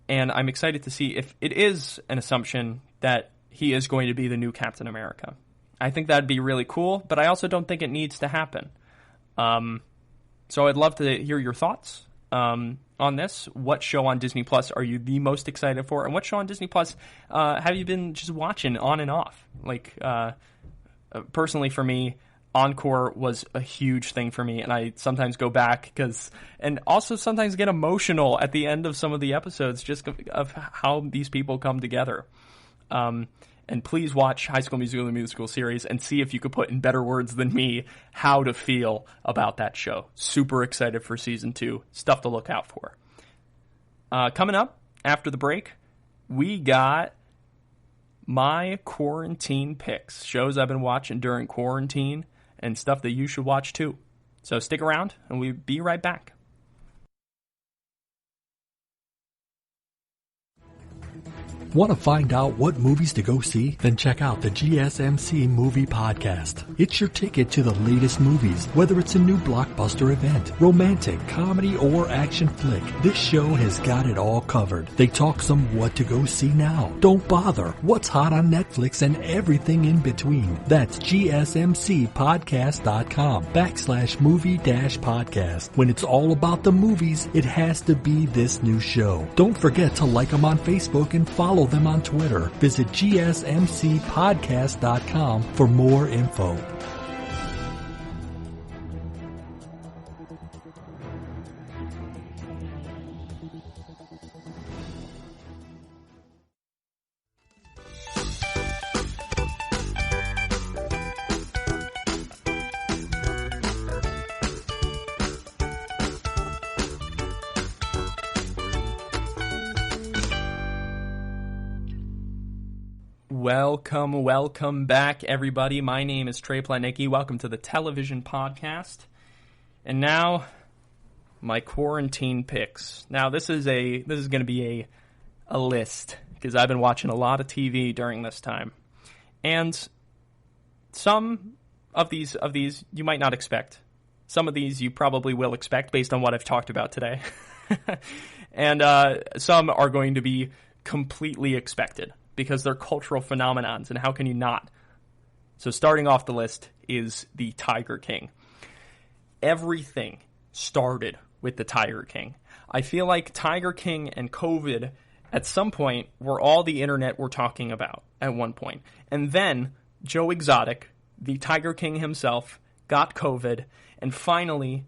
and I'm excited to see if it is an assumption that he is going to be the new Captain America. I think that'd be really cool, but I also don't think it needs to happen. So I'd love to hear your thoughts on this. What show on Disney Plus are you the most excited for? And what show on Disney Plus have you been just watching on and off? Like, personally for me, Encore was a huge thing for me, and I sometimes go back and also sometimes get emotional at the end of some of the episodes just of how these people come together. And please watch High School Musical, the musical series, and see if you could put in better words than me how to feel about that show. Super excited for season 2. Stuff to look out for. Coming up after the break, we got my quarantine picks. Shows I've been watching during quarantine and stuff that you should watch too. So stick around, and we'll be right back. Want to find out what movies to go see? Then check out the GSMC Movie Podcast. It's your ticket to the latest movies, whether it's a new blockbuster event, romantic, comedy, or action flick. This show has got it all covered. They talk some what to go see now. Don't bother. What's hot on Netflix and everything in between. That's GSMCpodcast.com/movie-podcast. When it's all about the movies, it has to be this new show. Don't forget to like them on Facebook and follow them on Twitter. Visit GSMCpodcast.com for more info. Welcome back, everybody. My name is Trey Plotnicki. Welcome to the Television Podcast. And now, my quarantine picks. Now, this is going to be a list, because I've been watching a lot of TV during this time. And some of these you might not expect. Some of these you probably will expect based on what I've talked about today. And some are going to be completely expected, because they're cultural phenomenons, and how can you not? So starting off the list is the Tiger King. Everything started with the Tiger King. I feel like Tiger King and COVID at some point were all the internet were talking about at one point. And then Joe Exotic, the Tiger King himself, got COVID, and finally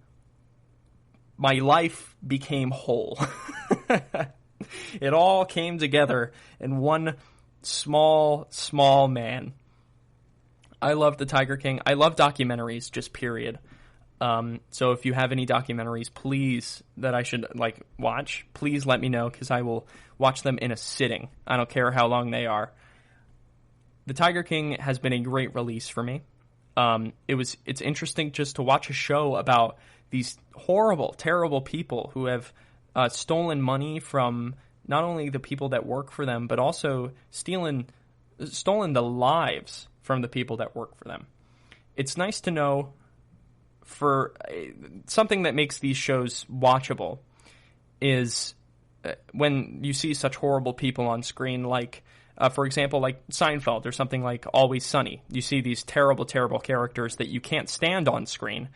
my life became whole. It all came together in one small man. I love The Tiger King. I love documentaries, just period. So if you have any documentaries, please, that I should watch, please let me know, because I will watch them in a sitting. I don't care how long they are. The Tiger King has been a great release for me. It's interesting just to watch a show about these horrible, terrible people who have stolen money from not only the people that work for them, but also stolen the lives from the people that work for them. It's nice to know, for something that makes these shows watchable is when you see such horrible people on screen, like, for example, like Seinfeld or something like Always Sunny. You see these terrible, terrible characters that you can't stand on screen.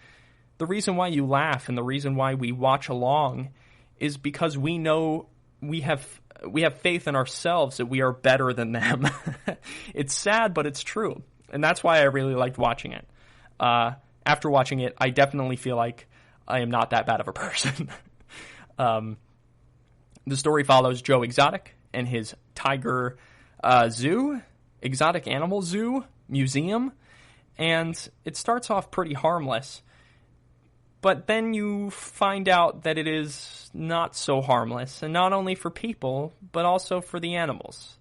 The reason why you laugh and the reason why we watch along is because we know we have faith in ourselves that we are better than them. It's sad, but it's true. And that's why I really liked watching it. After watching it, I definitely feel like I am not that bad of a person. The story follows Joe Exotic and his tiger exotic animal zoo, museum, and it starts off pretty harmless. But then you find out that it is not so harmless, and not only for people, but also for the animals.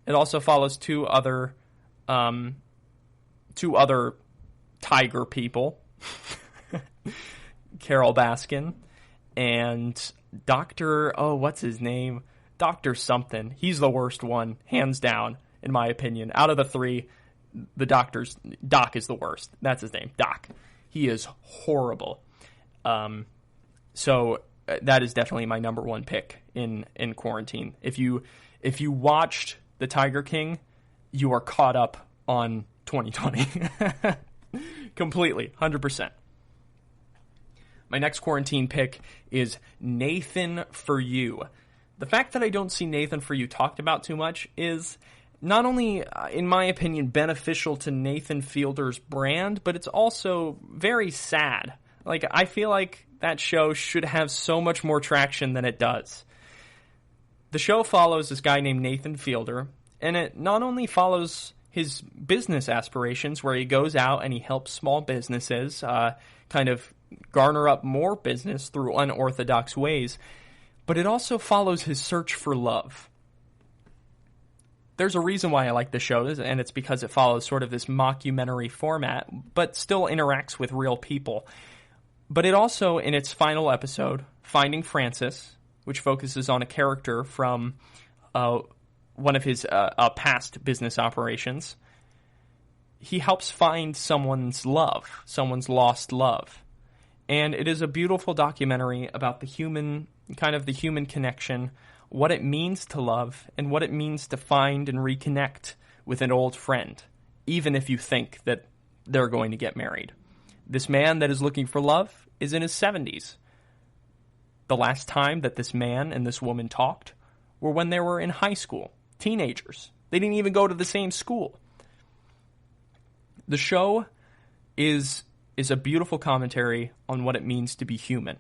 It also follows two other tiger people, Carol Baskin and what's his name? Dr. something. He's the worst one, hands down, in my opinion. Out of the three, Doc is the worst. That's his name, Doc. He is horrible. So that is definitely my number one pick in quarantine. If you watched The Tiger King, you are caught up on 2020. Completely, 100%. My next quarantine pick is Nathan For You. The fact that I don't see Nathan For You talked about too much is not only, in my opinion, beneficial to Nathan Fielder's brand, but it's also very sad. I feel like that show should have so much more traction than it does. The show follows this guy named Nathan Fielder, and it not only follows his business aspirations, where he goes out and he helps small businesses kind of garner up more business through unorthodox ways, but it also follows his search for love. There's a reason why I like the show, and it's because it follows sort of this mockumentary format, but still interacts with real people. But it also, in its final episode, Finding Francis, which focuses on a character from one of his past business operations, he helps find someone's lost love. And it is a beautiful documentary about the human connection, what it means to love, and what it means to find and reconnect with an old friend, even if you think that they're going to get married. This man that is looking for love is in his 70s. The last time that this man and this woman talked were when they were in high school, teenagers. They didn't even go to the same school. The show is a beautiful commentary on what it means to be human.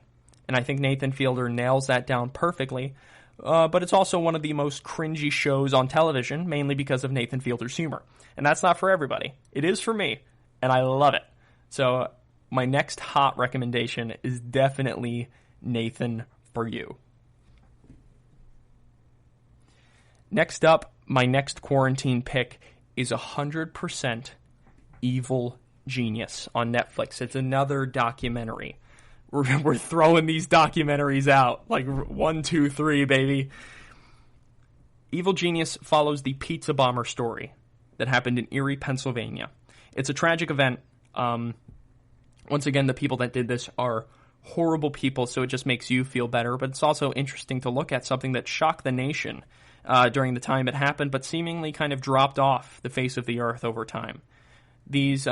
And I think Nathan Fielder nails that down perfectly. But it's also one of the most cringy shows on television, mainly because of Nathan Fielder's humor. And that's not for everybody. It is for me, and I love it. So my next hot recommendation is definitely Nathan For You. Next up, my next quarantine pick is 100% Evil Genius on Netflix. It's another documentary. We're throwing these documentaries out. 1, 2, 3, baby. Evil Genius follows the pizza bomber story that happened in Erie, Pennsylvania. It's a tragic event. Once again, the people that did this are horrible people, so it just makes you feel better. But it's also interesting to look at something that shocked the nation during the time it happened, but seemingly kind of dropped off the face of the earth over time. These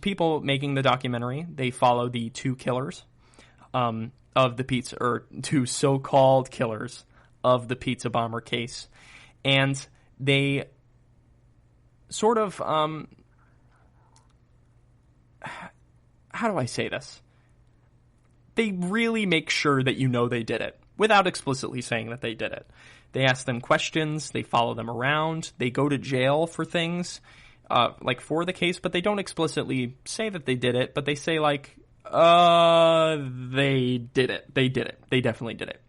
people making the documentary, they follow the two killers of the pizza, or two so-called killers of the pizza bomber case, and they sort of how do I say this? they really make sure that you know they did it, without explicitly saying that they did it. They ask them questions, they follow them around, they go to jail for things, like for the case, but they don't explicitly say that they did it, but they say like, they did it. They did it. They definitely did it.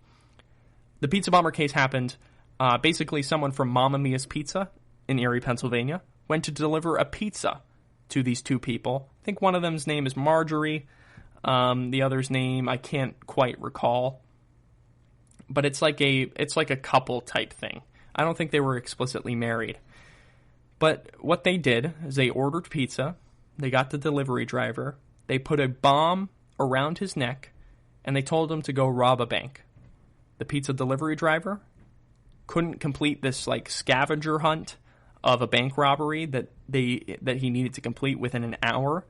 The pizza bomber case happened, basically someone from Mamma Mia's Pizza in Erie, Pennsylvania, went to deliver a pizza to these two people. I think one of them's name is Marjorie. The other's name I can't quite recall. But it's like a couple type thing. I don't think they were explicitly married. But what they did is they ordered pizza, they got the delivery driver, they put a bomb around his neck, and they told him to go rob a bank. The pizza delivery driver couldn't complete this like scavenger hunt of a bank robbery that he needed to complete within an hour.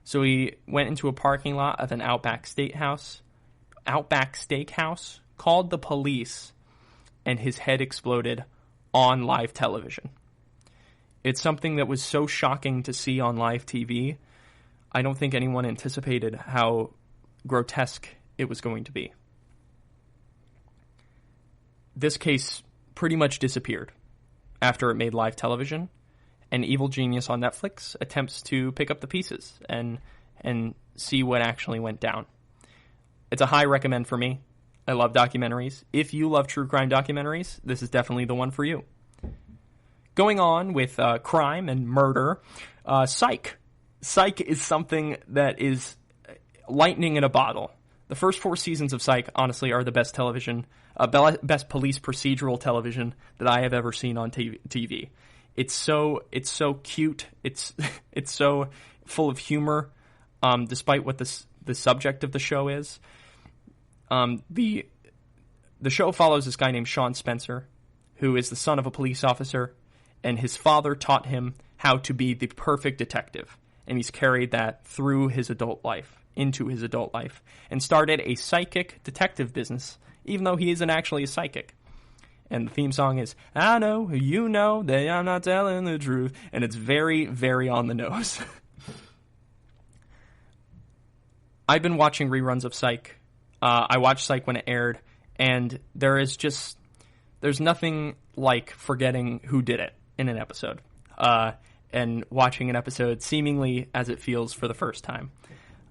So he went into a parking lot of an Outback Steakhouse, called the police, and his head exploded on live television. It's something that was so shocking to see on live TV. I don't think anyone anticipated how grotesque it was going to be. This case pretty much disappeared after it made live television. An evil genius on Netflix attempts to pick up the pieces and see what actually went down. It's a high recommend for me. I love documentaries. If you love true crime documentaries, this is definitely the one for you. Going on with crime and murder, Psych. Psych is something that is lightning in a bottle. The first 4 seasons of Psych, honestly, are the best television, best police procedural television that I have ever seen on TV. It's so cute. It's so full of humor, despite what the subject of the show is. The show follows this guy named Sean Spencer, who is the son of a police officer, and his father taught him how to be the perfect detective. And he's carried that through his adult life, into his adult life, and started a psychic detective business, even though he isn't actually a psychic. And the theme song is, I know, you know, that I'm not telling the truth. And it's very, very on the nose. I've been watching reruns of Psych. I watched Psych when it aired, and there's nothing like forgetting who did it in an episode. And watching an episode seemingly as it feels for the first time.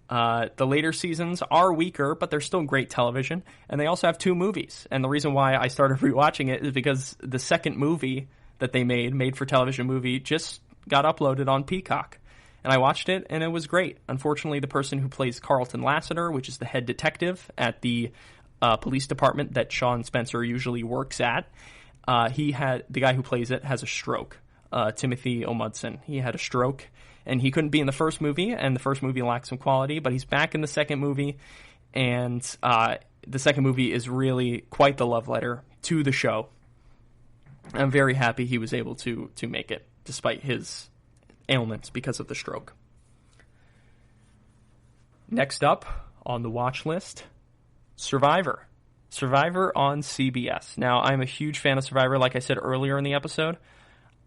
The later seasons are weaker, but they're still great television. And they also have 2 movies. And the reason why I started rewatching it is because the second movie that they made for television movie, just got uploaded on Peacock. And I watched it, and it was great. Unfortunately, the person who plays Carlton Lassiter, which is the head detective at the police department that Sean Spencer usually works at, the guy who plays it has a stroke. Timothy Omudson. He had a stroke, and he couldn't be in the first movie, and the first movie lacked some quality, but he's back in the second movie, and the second movie is really quite the love letter to the show. I'm very happy he was able to make it, despite his ailments because of the stroke. Next up on the watch list, Survivor. Survivor on CBS. Now, I'm a huge fan of Survivor, like I said earlier in the episode.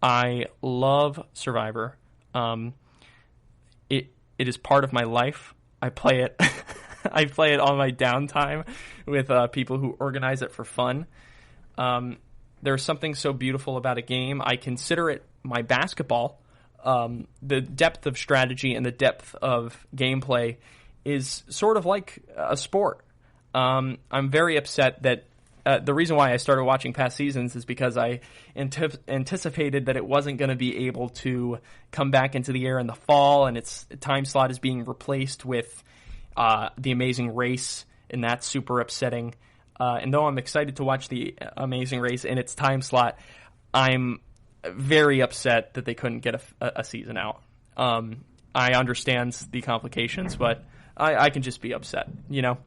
I love Survivor. It is part of my life. I play it. I play it on my downtime with people who organize it for fun. There's something so beautiful about a game. I consider it my basketball. The depth of strategy and the depth of gameplay is sort of like a sport. I'm very upset that the reason why I started watching past seasons is because I anticipated that it wasn't going to be able to come back into the air in the fall, and its time slot is being replaced with The Amazing Race, and that's super upsetting. And though I'm excited to watch The Amazing Race in its time slot, I'm very upset that they couldn't get a season out. I understand the complications, but I can just be upset, you know?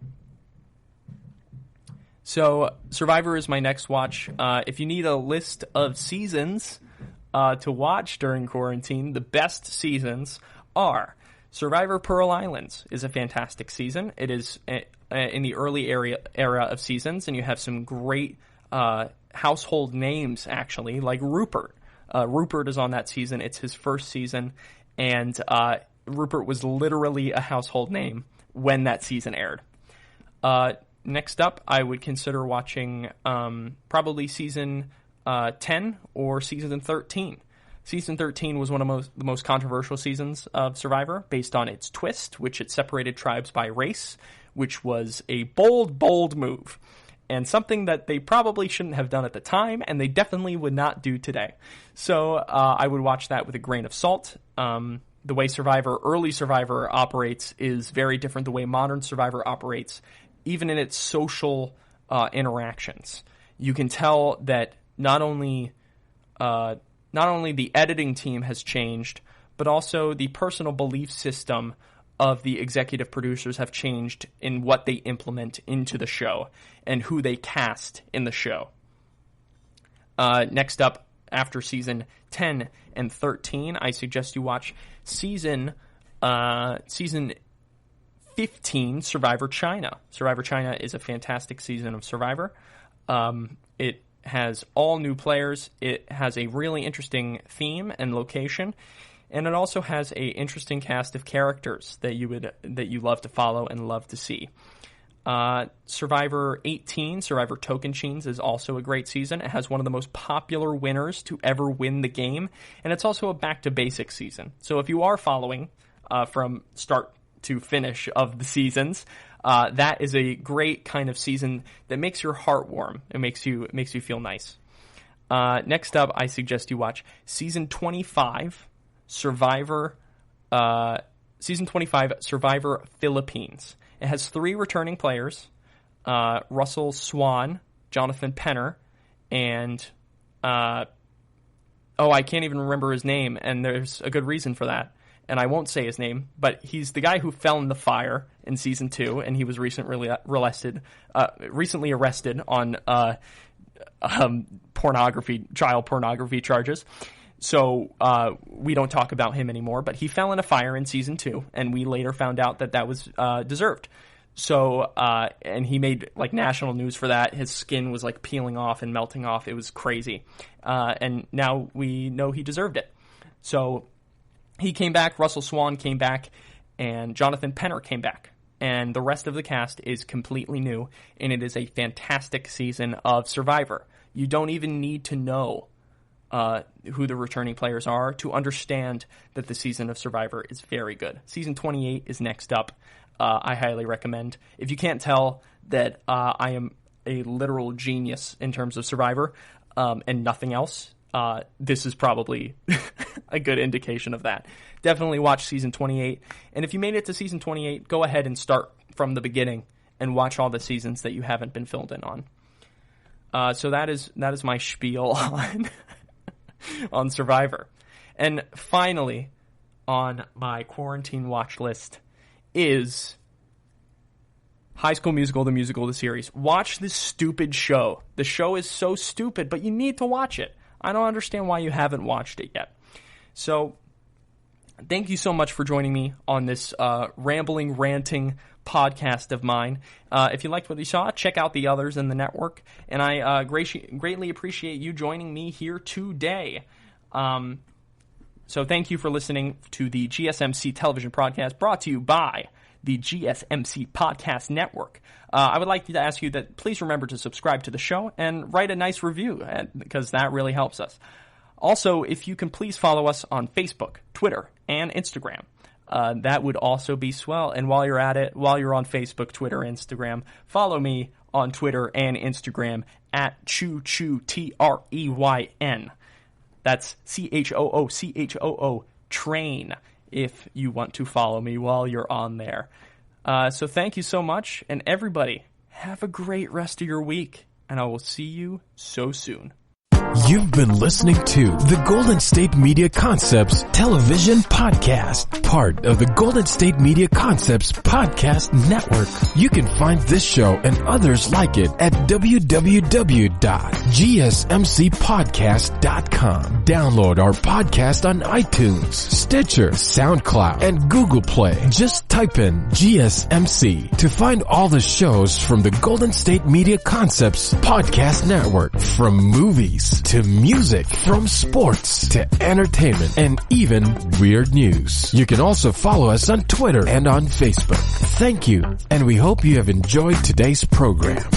So Survivor is my next watch. If you need a list of seasons to watch during quarantine, the best seasons are Survivor Pearl Islands is a fantastic season. It is in the early era of seasons, and you have some great household names, actually, like Rupert. Rupert is on that season. It's his first season, and Rupert was literally a household name when that season aired. Next up, I would consider watching probably season 10 or season 13. Season 13 was one of the most controversial seasons of Survivor, based on its twist, which it separated tribes by race, which was a bold move, and something that they probably shouldn't have done at the time, and they definitely would not do today. So I would watch that with a grain of salt. The way early Survivor operates is very different the way modern Survivor operates, even in its social interactions. You can tell that not only the editing team has changed, but also the personal belief system of the executive producers have changed in what they implement into the show and who they cast in the show. Next up, after season 10 and 13, I suggest you watch season 15, Survivor China. Survivor China is a fantastic season of Survivor. It has all new players. It has a really interesting theme and location, and it also has a interesting cast of characters that you love to follow and love to see. Survivor 18, Survivor Tocantins, is also a great season. It has one of the most popular winners to ever win the game, and it's also a back-to-basics season. So if you are following from start to finish of the seasons, that is a great kind of season that makes your heart warm. It makes you feel nice. Next up, I suggest you watch season 25, Survivor Philippines. It has 3 returning players: Russell Swan, Jonathan Penner, and I can't even remember his name, and there's a good reason for that. And I won't say his name, but he's the guy who fell in the fire in season 2, and he was recently arrested on child pornography charges. So we don't talk about him anymore, but he fell in a fire in season 2, and we later found out that was deserved. So and he made like national news for that. His skin was like peeling off and melting off. It was crazy, and now we know he deserved it. So he came back, Russell Swan came back, and Jonathan Penner came back. And the rest of the cast is completely new, and it is a fantastic season of Survivor. You don't even need to know who the returning players are to understand that the season of Survivor is very good. Season 28 is next up. I highly recommend. If you can't tell that I am a literal genius in terms of Survivor and nothing else, this is probably a good indication of that. Definitely watch season 28. And if you made it to season 28, go ahead and start from the beginning and watch all the seasons that you haven't been filled in on. So that is my spiel on Survivor. And finally, on my quarantine watch list is High School Musical, the musical, the series. Watch this stupid show. The show is so stupid, but you need to watch it. I don't understand why you haven't watched it yet. So, thank you so much for joining me on this rambling, ranting podcast of mine. If you liked what you saw, check out the others in the network. And I greatly appreciate you joining me here today. So thank you for listening to the GSMC television broadcast brought to you by the GSMC Podcast Network. I would like to ask you that please remember to subscribe to the show and write a nice review, because that really helps us. Also, if you can please follow us on Facebook, Twitter, and Instagram. That would also be swell. And while you're at it, while you're on Facebook, Twitter, Instagram, follow me on Twitter and Instagram at ChooChoo, That's CHOO, Train, if you want to follow me while you're on there. So thank you so much, and everybody, have a great rest of your week, and I will see you so soon. You've been listening to the Golden State Media Concepts Television Podcast, part of the Golden State Media Concepts Podcast Network. You can find this show and others like it at www.gsmcpodcast.com. Download our podcast on iTunes, Stitcher, SoundCloud, and Google Play. Just type in GSMC to find all the shows from the Golden State Media Concepts Podcast Network, from movies movies to music, from sports to entertainment, and even weird news. You can also follow us on Twitter and on Facebook. Thank you, and we hope you have enjoyed today's program.